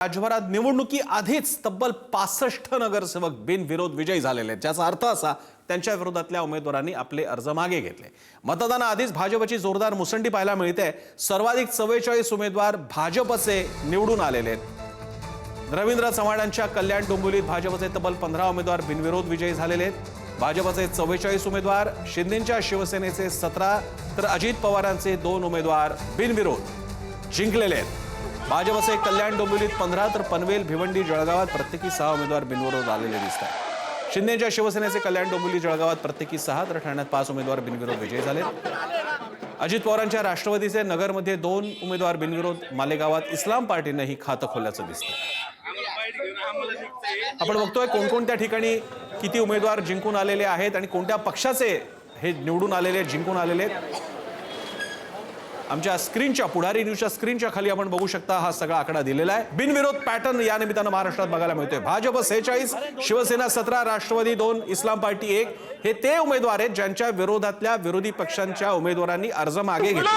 राज्यभरात निवडणुकी आधीच तब्बल 65 नगरसेवक बिनविरोध विजयी झालेले आहेत, ज्याचा अर्थ असा त्यांच्या विरोधातल्या उमेदवारांनी आपले अर्ज मागे घेतले। मतदानाआधीच भाजपची जोरदार मुसंडी पाहायला मिळते। सर्वाधिक 44 उमेदवार भाजपचे निवडून आलेले आहेत। रवींद्र चव्हाणांच्या कल्याण डोंबिवलीत भाजपचे तब्बल 15 उमेदवार बिनविरोध विजयी झालेले आहेत। भाजपचे 44 उमेदवार, शिंदेच्या शिवसेनेचे 17 तर अजित पवारांचे 2 उमेदवार बिनविरोध जिंकलेले आहेत। भाजपचे कल्याण डोंबिवलीत 15 तर पनवेल, भिवंडी, जळगावात प्रत्येकी 6 उमेदवार बिनविरोध आलेले दिसतात। शिंदेच्या शिवसेनेचे कल्याण डोंबिवली, जळगावात प्रत्येकी 6 तर ठाण्यात 5 उमेदवार बिनविरोध विजयी झाले। अजित पवारांच्या राष्ट्रवादीचे नगरमध्ये 2 उमेदवार बिनविरोध, मालेगावात इस्लाम पार्टीनेही खातं खोलल्याचं दिसतं। आपण बघतोय कोणकोणत्या ठिकाणी किती उमेदवार जिंकून आलेले आहेत आणि कोणत्या पक्षाचे हे निवडून आलेले, जिंकून आलेले। आमच्या स्क्रीनच्या पुढारी न्यूजच्या स्क्रीनच्या खाली आपण बघू शकता हा सगळा आकडा दिलेला आहे। बिनविरोध पॅटर्न या निमित्तानं महाराष्ट्रात बघायला मिळतोय। भाजप 46, शिवसेना 17, राष्ट्रवादी 2, इस्लाम पार्टी 1 हे ते उमेदवार आहेत ज्यांच्या विरोधातल्या विरोधी पक्षांच्या उमेदवारांनी अर्ज मागे घेतले।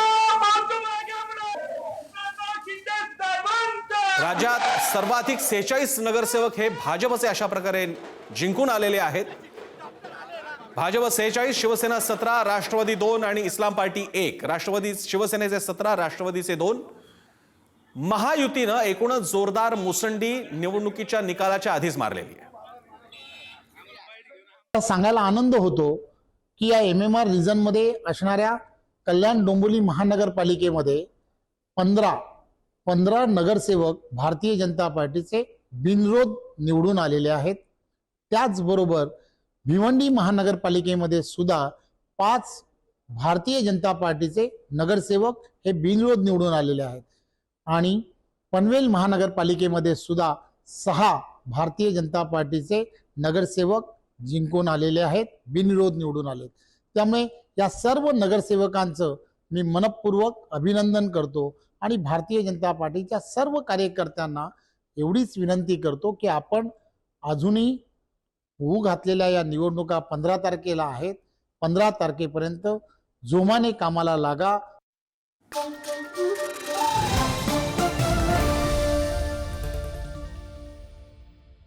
राज्यात सर्वाधिक 46 नगरसेवक हे भाजपचे अशा प्रकारे जिंकून आलेले आहेत। भाजप 46, शिवसेना 17, राष्ट्रवादी 2 आणि इस्लाम पार्टी 1। राष्ट्रवादी शिवसेनेचे 17, राष्ट्रवादीचे 2। महायुतीनं एकूणच जोरदार मुसंडी निवडणुकीच्या निकालाच्या आधीच मारलेली आहे। सांगायला आनंद होतो की या MMR रिजन मध्ये असणाऱ्या कल्याण डोंबिवली महानगरपालिकेमध्ये 15 नगरसेवक भारतीय जनता पार्टीचे बिनविरोध निवडून आलेले आहेत। त्याचबरोबर भिवंडी महानगरपालिकेमध्ये सुद्धा 5 भारतीय जनता पार्टीचे नगरसेवक हे बिनविरोध निवडून आलेले आहेत आणि पनवेल महानगरपालिकेमध्ये सुद्धा 6 भारतीय जनता पार्टीचे नगरसेवक जिंकून आलेले आहेत, बिनविरोध निवडून आले। त्यामुळे या सर्व नगरसेवकांचं मी मनपूर्वक अभिनंदन करतो आणि भारतीय जनता पार्टीच्या सर्व कार्यकर्त्यांना एवढीच विनंती करतो की आपण अजूनही होऊ घातलेल्या या निवडणुका 15 तारखेला आहेत। 15 तारखेपर्यंत जोमाने कामाला लागा।